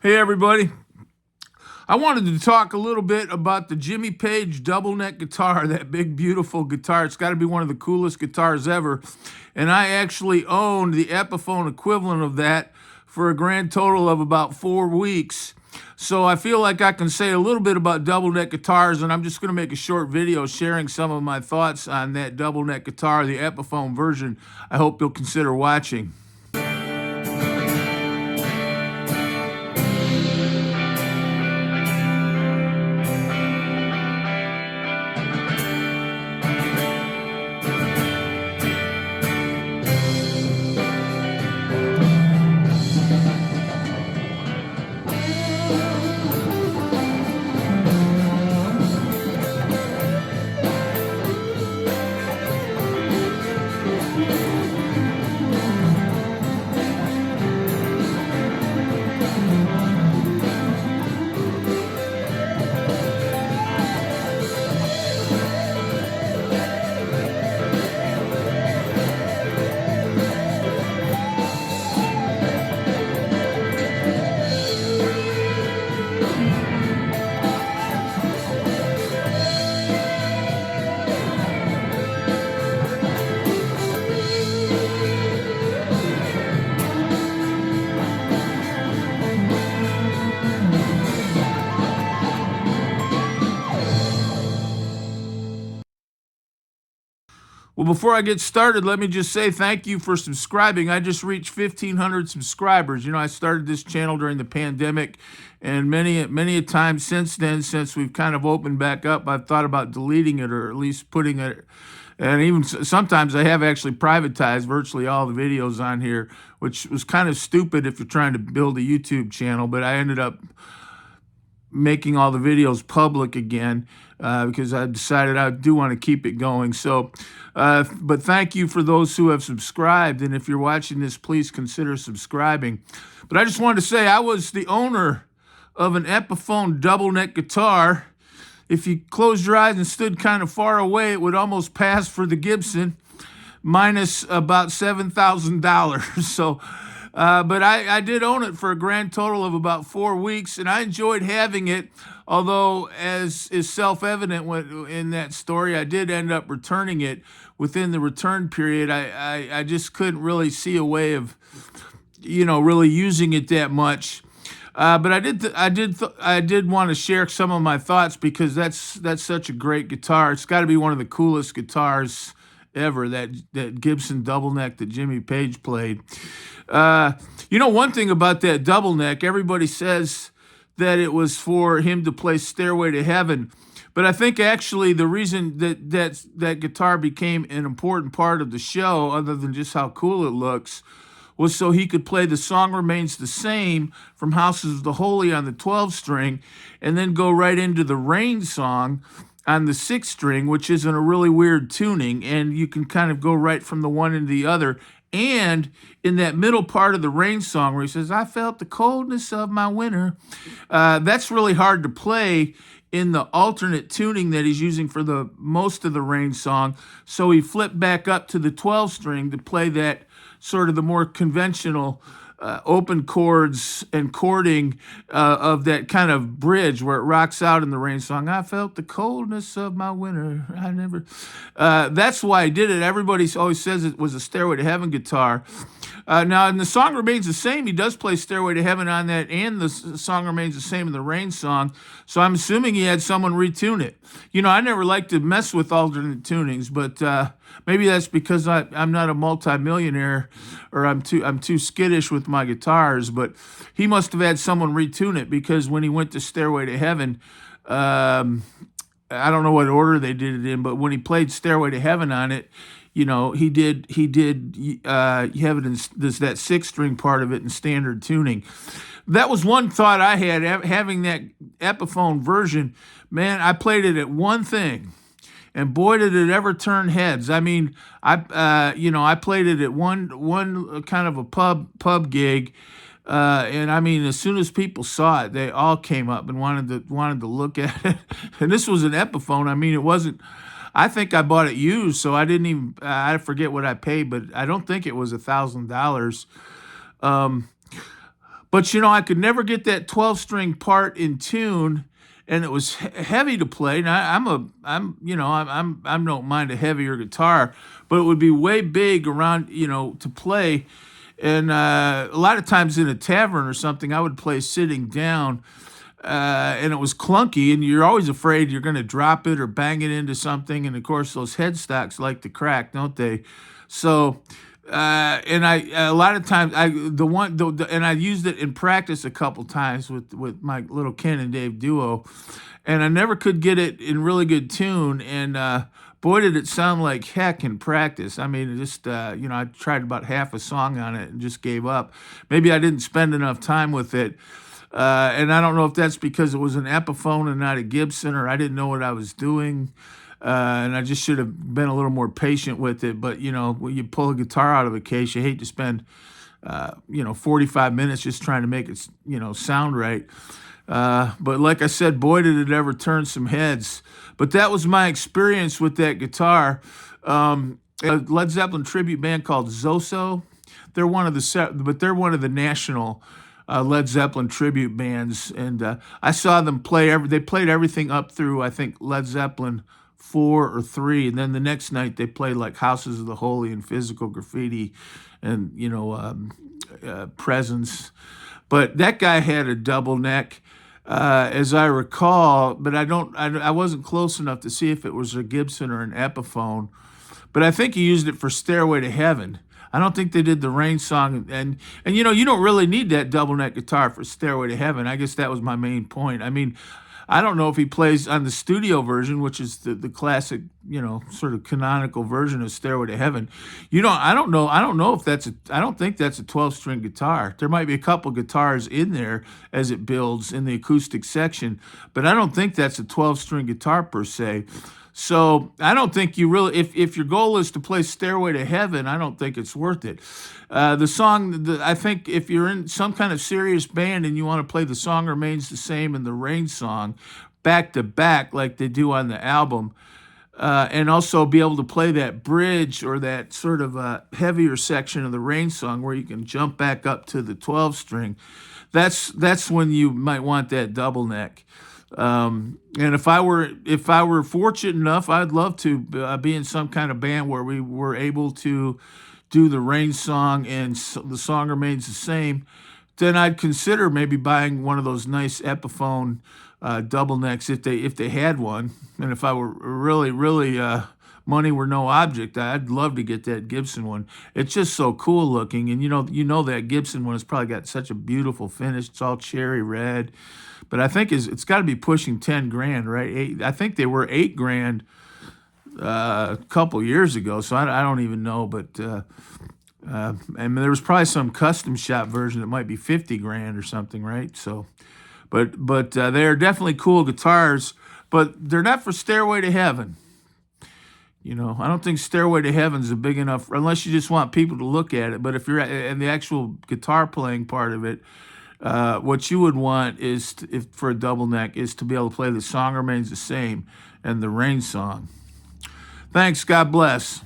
Hey, everybody. I wanted to talk a little bit about the Jimmy Page Doubleneck guitar, that big, beautiful guitar. It's got to be one of the coolest guitars ever. And I actually owned the Epiphone equivalent of that for a grand total of about 4 weeks. So I feel like I can say a little bit about Doubleneck guitars, and I'm just going to make a short video sharing some of my thoughts on that Doubleneck guitar, the Epiphone version. I hope you'll consider watching. Well, before I get started, let me just say thank you for subscribing. I just reached 1,500 subscribers. You know, I started this channel during the pandemic, and many a time since then, since we've kind of opened back up, I've thought about deleting it or at least putting it, and even sometimes I have actually privatized virtually all the videos on here, which was kind of stupid if you're trying to build a YouTube channel, but I ended up making all the videos public again because I decided I do want to keep it going. So, but thank you for those who have subscribed. And if you're watching this, please consider subscribing. But I just wanted to say I was the owner of an Epiphone Doubleneck guitar. If you closed your eyes and stood kind of far away, it would almost pass for the Gibson, minus about $7,000. So, but I did own it for a grand total of about 4 weeks, and I enjoyed having it, although, as is self-evident in that story, I did end up returning it within the return period. I just couldn't really see a way of, really using it that much. But I did want to share some of my thoughts because that's such a great guitar. It's got to be one of the coolest guitars ever, that Gibson Doubleneck that Jimmy Page played. One thing about that Doubleneck, everybody says that it was for him to play Stairway to Heaven. But I think actually the reason that guitar became an important part of the show, other than just how cool it looks, was so he could play The Song Remains the Same from Houses of the Holy on the 12 string, and then go right into the Rain song on the 6 string, which is in a really weird tuning, and you can kind of go right from the one into the other. And in that middle part of the Rain song where he says, "I felt the coldness of my winter," that's really hard to play in the alternate tuning that he's using for the most of the Rain song. So he flipped back up to the 12 string to play that sort of the more conventional open chords and chording of that kind of bridge where it rocks out in the Rain song. "I felt the coldness of my winter. I never." That's why I did it. Everybody always says it was a Stairway to Heaven guitar. Now, in The Song Remains the Same, he does play Stairway to Heaven on that, and the Song Remains the Same in the Rain song. So I'm assuming he had someone retune it. I never like to mess with alternate tunings, but maybe that's because I'm not a multimillionaire, or I'm too skittish with my guitars. But he must have had someone retune it, because when he went to Stairway to Heaven, I don't know what order they did it in, but when he played Stairway to Heaven on it, he did have it in that 6 string part of it in standard tuning. That was one thought I had, having that Epiphone version. Man, I played it at one thing, and boy, did it ever turn heads. I mean, I played it at one kind of a pub gig, and I mean, as soon as people saw it, they all came up and wanted to look at it. And this was an Epiphone. I mean, it wasn't. I think I bought it used, so I didn't even. I forget what I paid, but I don't think it was $1,000. But I could never get that 12-string part in tune, and it was heavy to play. And I don't mind a heavier guitar, but it would be way big around, to play. And a lot of times in a tavern or something, I would play sitting down, and it was clunky, and you're always afraid you're going to drop it or bang it into something. And of course, those headstocks like to crack, don't they? So, and I a lot of times and I used it in practice a couple times with my little Ken and Dave duo, and I never could get it in really good tune. And boy, did it sound like heck in practice. I mean, it just I tried about half a song on it and just gave up. Maybe I didn't spend enough time with it. And I don't know if that's because it was an Epiphone and not a Gibson, or I didn't know what I was doing. And I just should have been a little more patient with it. But, when you pull a guitar out of a case, you hate to spend, 45 minutes just trying to make it, sound right. But like I said, boy, did it ever turn some heads. But that was my experience with that guitar. A Led Zeppelin tribute band called Zoso. They're one of the national Led Zeppelin tribute bands, and I saw them play. They played everything up through, I think, Led Zeppelin 4 or 3, and then the next night they played like Houses of the Holy and Physical Graffiti, and Presence. But that guy had a double neck, as I recall. But I wasn't close enough to see if it was a Gibson or an Epiphone. But I think he used it for Stairway to Heaven. I don't think they did the Rain song, and you don't really need that double neck guitar for Stairway to Heaven. I guess that was my main point. I mean, I don't know if he plays on the studio version, which is the classic, sort of canonical version of Stairway to Heaven. I don't know. I don't know if I don't think that's a 12-string guitar. There might be a couple guitars in there as it builds in the acoustic section, but I don't think that's a 12-string guitar per se. So I don't think you really, if your goal is to play Stairway to Heaven, I don't think it's worth it. The song, I think if you're in some kind of serious band and you want to play The Song Remains the Same and the Rain song back to back like they do on the album, and also be able to play that bridge or that sort of heavier section of the Rain song where you can jump back up to the 12-string, that's when you might want that double neck. And if I were fortunate enough, I'd love to be in some kind of band where we were able to do the Rain song and The Song Remains the Same. Then I'd consider maybe buying one of those nice Epiphone double necks if they had one. And if I were really money were no object, I'd love to get that Gibson one. It's just so cool looking, and that Gibson one has probably got such a beautiful finish. It's all cherry red. But I think it's got to be pushing 10 grand, right? I think they were 8 grand a couple years ago, so I don't even know. But and there was probably some custom shop version that might be 50 grand or something, right? So, but they are definitely cool guitars, but they're not for Stairway to Heaven. I don't think Stairway to Heaven's a big enough, unless you just want people to look at it. But if you're in the actual guitar playing part of it, what you would want is, if for a double neck, is to be able to play The Song Remains the Same and the Rain song. Thanks. God bless.